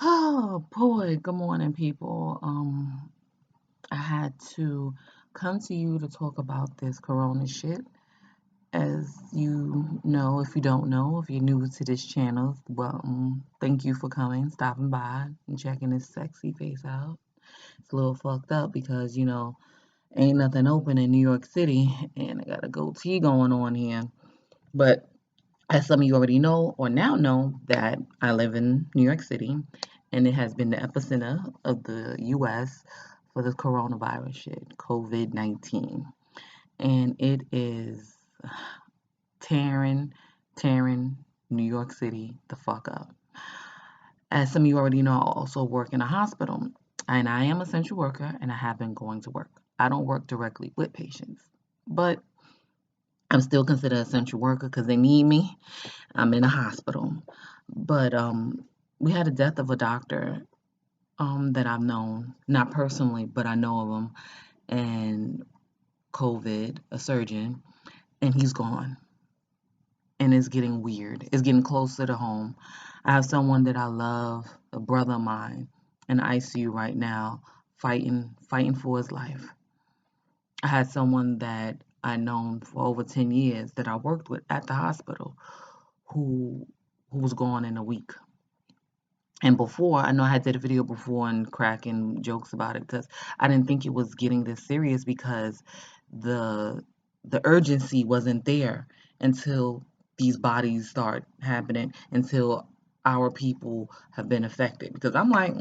Oh boy, good morning, people. I had to come to you to talk about this corona shit. As you know, if you don't know, if you're new to this channel, well, thank you for coming, stopping by, and checking this sexy face out. It's a little fucked up because, ain't nothing open in New York City, and I got a goatee going on here. But as some of you already know or now know that I live in New York City and it has been the epicenter of the US for the coronavirus shit, COVID-19. And it is tearing, tearing New York City the fuck up. As some of you already know, I also work in a hospital and I am an essential worker and I have been going to work. I don't work directly with patients, but I'm still considered an essential worker because they need me. I'm in a hospital. But we had a death of a doctor that I've known, not personally, but I know of him, and COVID, a surgeon, and he's gone. And it's getting weird. It's getting closer to home. I have someone that I love, a brother of mine, in the ICU right now, fighting for his life. I had someone that I known for over 10 years that I worked with at the hospital who was gone in a week. And before, I know I had did a video before and cracking jokes about it because I didn't think it was getting this serious because the the urgency wasn't there until these bodies start happening, until our people have been affected. Because I'm like,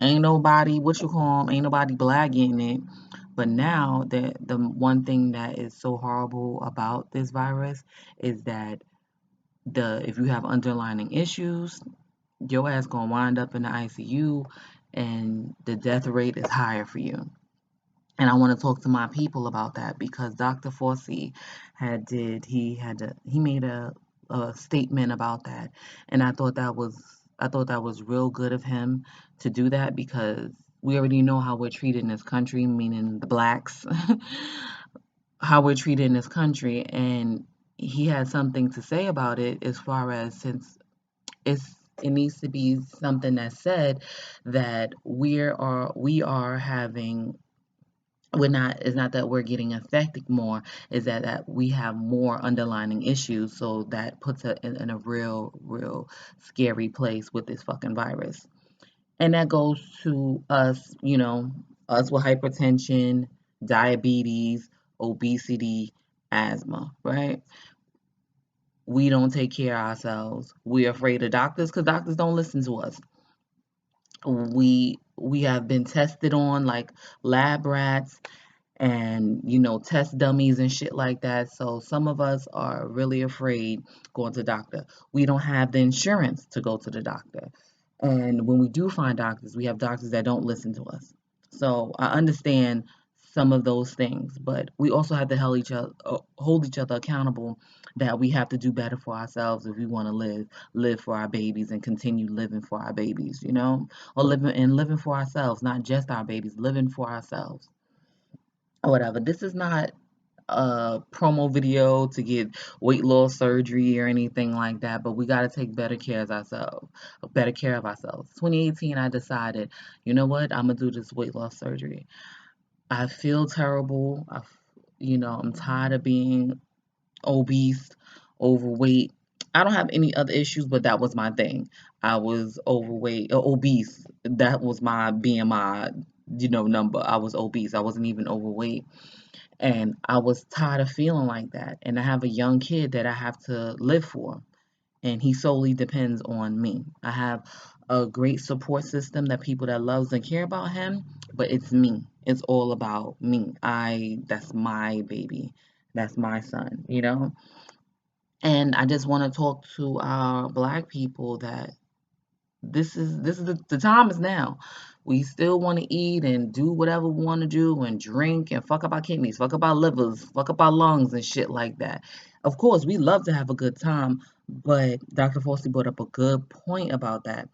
ain't nobody, what you call 'em, ain't nobody blagging it. But now the one thing that is so horrible about this virus is that the if you have underlying issues, your ass gonna wind up in the ICU and the death rate is higher for you. And I want to talk to my people about that because Dr. Fauci he made a statement about that. And I thought that was real good of him to do that because we already know how we're treated in this country, meaning the blacks, how we're treated in this country. And he had something to say about it as far as since it's it needs to be something that's said that we are having we're not it's not that we're getting affected more, is that we have more underlying issues, so that puts us in a real scary place with this fucking virus. And that goes to us, us with hypertension, diabetes, obesity, asthma, right? We don't take care of ourselves. We're afraid of doctors because doctors don't listen to us. We have been tested on like lab rats and test dummies and shit like that. So some of us are really afraid going to the doctor. We don't have the insurance to go to the doctor. And when we do find doctors, we have doctors that don't listen to us. So I understand some of those things, but we also have to hold each other accountable that we have to do better for ourselves if we want to live for our babies and continue living for our babies, or living for ourselves, not just our babies, living for ourselves or whatever. This is not a promo video to get weight loss surgery or anything like that, but we got to take better care of ourselves. 2018, I decided, you know what, I'm gonna do this weight loss surgery. I feel terrible. I'm tired of being obese, overweight. I don't have any other issues, but that was my thing. I was overweight, obese. That was my BMI, number. I was obese. I wasn't even overweight. And I was tired of feeling like that. And I have a young kid that I have to live for, and he solely depends on me. I have a great support system that people that loves and care about him, but it's me. It's all about me. That's my baby. That's my son. And I just want to talk to our black people that this is the time is now. We still want to eat and do whatever we want to do and drink and fuck up our kidneys, fuck up our livers, fuck up our lungs and shit like that. Of course, we love to have a good time, but Dr. Fossey brought up a good point about that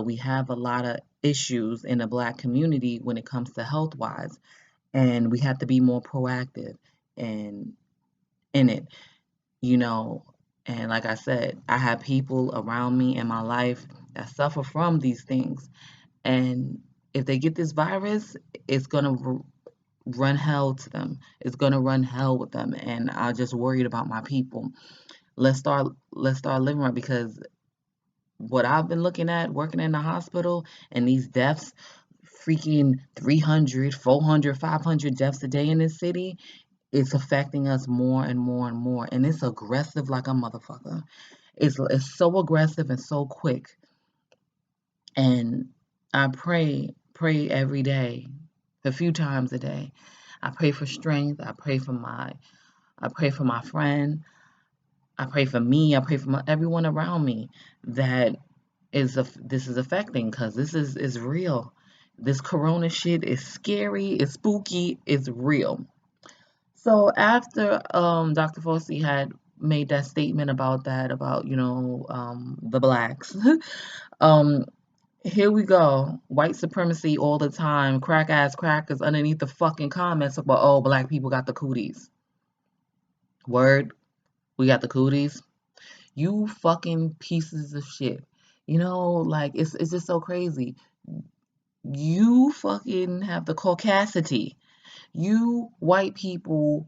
we have a lot of issues in the black community when it comes to health wise, and we have to be more proactive and in it, you know. And like I said, I have people around me in my life that suffer from these things. And if they get this virus, it's going to run hell to them. It's going to run hell with them. And I'm just worried about my people. Let's start living right, because what I've been looking at working in the hospital and these deaths, freaking 300, 400, 500 deaths a day in this city, it's affecting us more and more and more. And it's aggressive like a motherfucker. It's so aggressive and so quick. And I pray every day, a few times a day. I pray for strength. I pray for my friend. I pray for me. I pray for everyone around me that this is affecting, because this is real. This corona shit is scary, it's spooky, it's real. So after Dr. Fauci had made that statement about that, about the blacks, um here we go, white supremacy all the time, crack ass crackers underneath the fucking comments about, oh, black people got the cooties. Word, we got the cooties. You fucking pieces of shit. Like, it's just so crazy. You fucking have the caucasity. You white people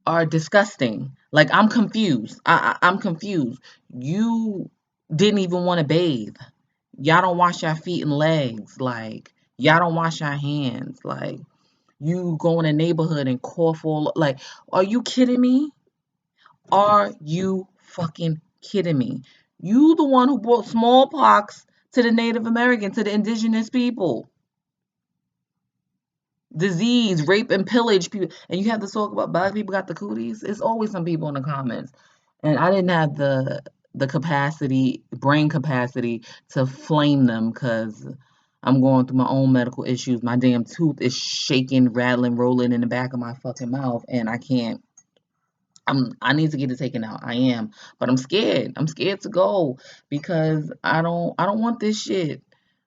are disgusting. Like, I'm confused. I'm confused. You didn't even want to bathe. Y'all don't wash your feet and legs. Like, y'all don't wash your hands. Like, you go in a neighborhood and cough all. Like, are you kidding me? Are you fucking kidding me? You the one who brought smallpox to the Native American, to the indigenous people. Disease, rape, and pillage people. And you have to talk about black people got the cooties. It's always some people in the comments. And I didn't have the capacity, brain capacity, to flame them, because I'm going through my own medical issues. My damn tooth is shaking, rattling, rolling in the back of my fucking mouth, and I can't. I need to get it taken out. I am. But I'm scared. I'm scared to go, because I don't want this shit.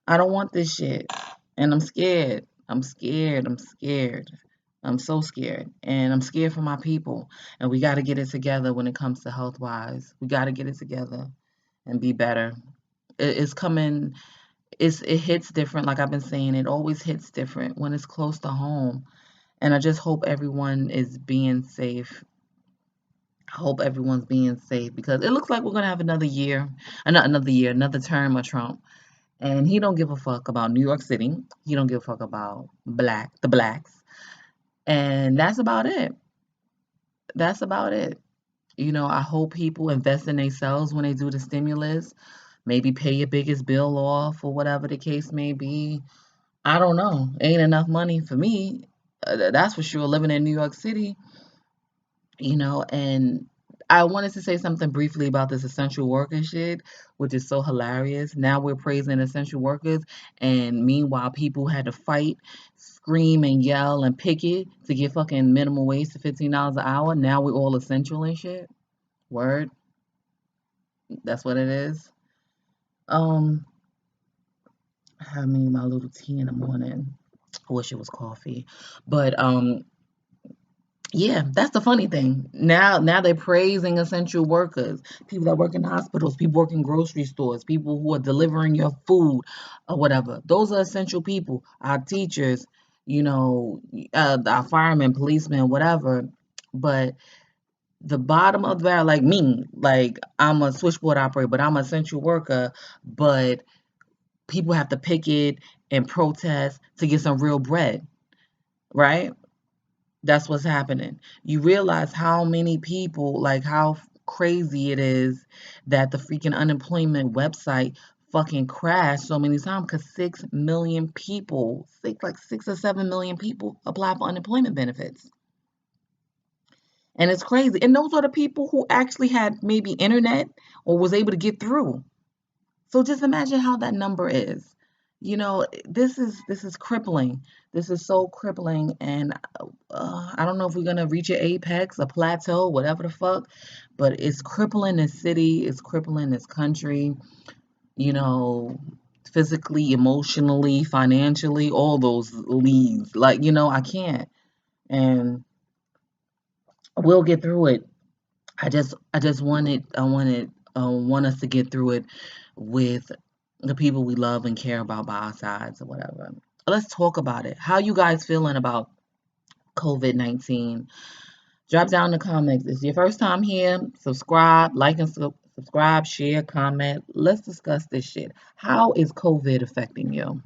I don't want this shit. And I'm scared. I'm scared. I'm scared. I'm so scared. And I'm scared for my people. And we got to get it together when it comes to health wise. We got to get it together and be better. It's coming. It hits different. Like I've been saying, it always hits different when it's close to home. And I just hope everyone is being safe. I hope everyone's being safe, because it looks like we're gonna have another year, not another year, another term of Trump, and he don't give a fuck about New York City. He don't give a fuck about the blacks, and that's about it. That's about it. I hope people invest in themselves when they do the stimulus. Maybe pay your biggest bill off, or whatever the case may be. I don't know. Ain't enough money for me. That's for sure. Living in New York City, and I wanted to say something briefly about this essential worker shit, which is so hilarious. Now we're praising essential workers, and meanwhile, people had to fight, scream, and yell and picket to get fucking minimum wage to $15 an hour. Now we're all essential and shit. Word, that's what it is. Um, I have me my little tea in the morning. I wish it was coffee, but yeah, that's the funny thing. Now they're praising essential workers, people that work in hospitals, people work in grocery stores, people who are delivering your food or whatever. Those are essential people. Our teachers, our firemen, policemen, whatever. But the bottom of the barrel, like me, like I'm a switchboard operator, but I'm an essential worker. But people have to picket and protest to get some real bread, right? That's what's happening. You realize how many people, like how crazy it is that the freaking unemployment website fucking crashed so many times, because 6 million people, like 6 or 7 million people apply for unemployment benefits. And it's crazy. And those are the people who actually had maybe internet or was able to get through. So just imagine how that number is. This is crippling. This is so crippling, and I don't know if we're gonna reach an apex, a plateau, whatever the fuck, but it's crippling this city. It's crippling this country. You know, physically, emotionally, financially, all those leads. Like, I can't, and we'll get through it. want us to get through it with the people we love and care about by our sides or whatever. Let's talk about it. How you guys feeling about COVID-19? Drop down in the comments. It's your first time here. Subscribe, like and subscribe, share, comment. Let's discuss this shit. How is COVID affecting you?